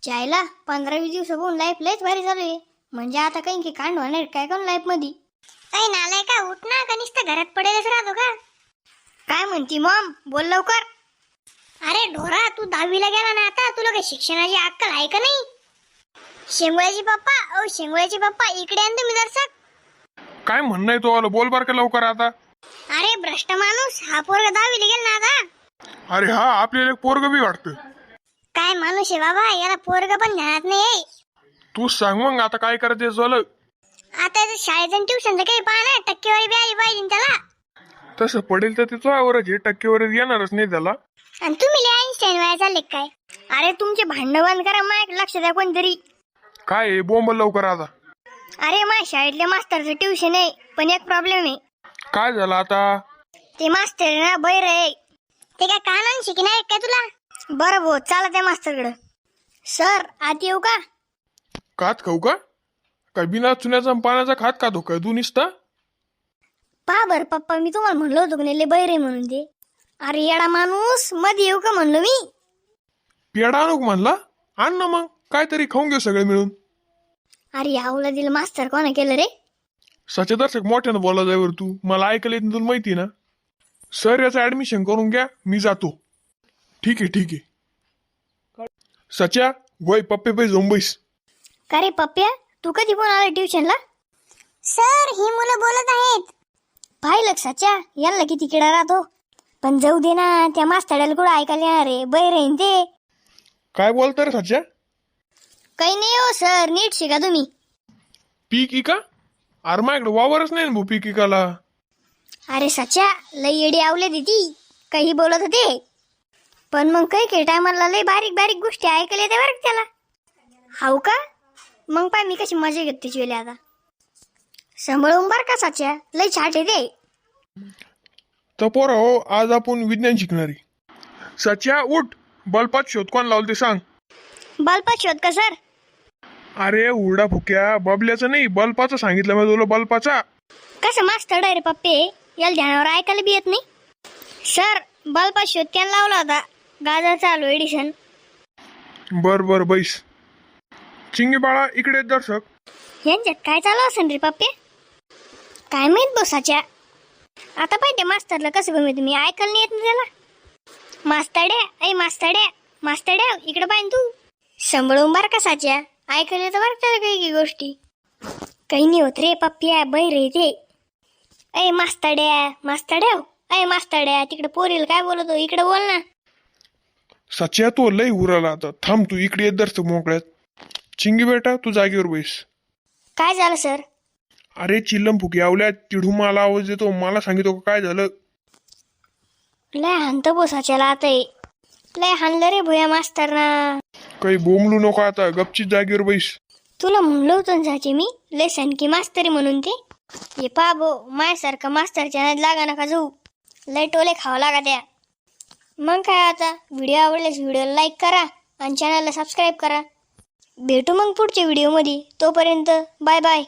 चायला 15-20 दिवस होऊन लाईफ लयच भारी चालू आहे. म्हणजे आता काही की कांड होणार काय कोण लाईफ मध्ये. काही नालाय का उठ ना का नुसतं घरात पडेलच राहतो का? काय म्हणती मॉम, बोल लवकर. अरे ढोरा, तू 10वीला गेला ना आता, तुला काही शिक्षणाची अक्कल आहे का नाही? शेंगुळ्याची पप्पा, ओ शेंगुळ्याची पप्पा, इकडे आण तुम्ही दर्शक. काय म्हणणं आहे तो? बोल बर का लवकर आता. अरे भ्रष्ट माणूस, हा पोरगा 10वीला गेला ना आता. अरे हा, आपल्याला एक पोरग बी वाटतं. काय माणूस आहे बाबा, याला पोरगा पण ध्यानात नाही. तू सांग मग आता काय करायचं झालं. आता शाळेत ट्युशनचं काही पहा ना, टक्केवारी बी आली पाहिजे त्याला. तसं पडेल तर तिचं आवरच आहे, टक्केवारी येणारच नाही त्याला. आणि तुम्ही आईन्स्टाईन व्हायला चालले काय? अरे तुमचे भांडण बंद करा, माझ्या लक्ष द्या कोणतरी. काय आहे, बोंब लवकर आता. अरे माझ्या शाळेतल्या मास्तरचं ट्युशन आहे, पण एक प्रॉब्लेम आहे. काय झालं आता? ते मास्तर ना बैर आहे. ते काय कानान शिकणार काय तुला? बरं भाऊ, चला त्या मास्तरकडं. सर आत येऊ का? खात खाऊ का? काय बिना चुन्याचा आणि पाण्याचा खात खातो काय तू निसता? पहा बर पप्पा, मी तुम्हाला म्हणलो होतो की नाही बैर आहे म्हणून ते. अरे येडा माणूस, मध्ये येऊ का म्हणलो मी. पेडा आणू का म्हणला? आण ना मग, काहीतरी खाऊन घेऊ सगळे मिळून. अरे यावला दिलं मास्तर कोणा केलं रे? सचेदर्शक मोठ्यानं बोला जायवर तू, मला ऐकायला येत तुला माहिती ना. सर याचं ऍडमिशन करून घ्या, मी जातो. ठीक आहे ठीक आहे. सच्या वय पप्पे पै झोंबईस. का रे पप्प्या, तू कधी पण आला ट्युशनला? सर, ही मुलं बोलत आहेत. पाहिलं सच्या, याला किती किडा राहतो. पण जाऊ दे ना, त्या मास्तराला कुठं ऐकायला येणार आहे, बैर आहे ते. काय बोलता रे सच्या? काही नाही हो सर, नीट शिका तुम्ही. पीक इका? अरे माझ्याकडे वावरच नाही ना भाऊ पीक इकाला. अरे सच्या, लई येडी आवले ती, काही बोलत होते. पण मग काही टायमाला लई बारीक बारीक गोष्टी ऐकायला येते बरं त्याला. हाव का? मग पाय मी कशी मजा घेते त्याची वेळी आता. सांभाळून बर का सच्या, लई छाट येते. तर पोरा हो, आज आपण विज्ञान शिकणारी. सच्या उठ, बल्बात शोध कोण लावलं ते सांग. बल्बा शोध का सर? अरे उरडा फुक्या, बबल्याचं नाही, बल्बाचं सांगितलं मी तुला, बल्बाचा. कसं मास्तर रे पप्पे, याला ध्यानावर ऐकायला बी येत नाही. सर बल्बा शोध त्यानं लावला होता, गाजर चालू एडिशन. बर बर बैस. चिंगी बाळा इकडे येत दर्शक. यांच्यात काय चालू असेल रे पप्पे? काय माहित बसाच्या. आता पाहिजे मास्तरला कसं गमे तुम्ही ऐकायला नाही येत ना त्याला. मास्तड्या, ऐ मास्तड्या, मास्तड्या इकडे पाहिजे तू. सांभाळून बार का साच्या, ऐकायला तर बरं त्याला काही गोष्टी. काही नाही होत रे पप्प्या, बैर रे ते. ऐ मास्तड्या, मास्तड्या, ऐ मास्तड्या, तिकडे पोरील काय बोलतो, इकडे बोल ना. सच्या तो लय उराला आता, थांब तू इकडे येत दर्शक मोकळ्यात. चिंगी बेटा तू जागेवर बैस. काय झालं सर? अरे चिल्लम फुकी आवल्या, तिढून मला आवाज देतो, मला सांगितो काय झालं. लय हानत बोसाच्याला आता. लय हानलं रे भुया मास्तरना. काही बोंबलू नको आता, गपचीत जागेवर बैस. तुला म्हणलं होतं ना साचे मी, लय सनकी मास्तरी म्हणून ते. हे पाबो, मायासारखं मास्तरच्या नाद लागा नका जाऊ, लय टोले खावा लागा त्या. मग काय आता, व्हिडिओ आवडल्यास व्हिडिओला लाईक करा आणि चॅनलला सबस्क्राईब करा. भेटू मग पुढच्या व्हिडिओमध्ये, तोपर्यंत बाय बाय.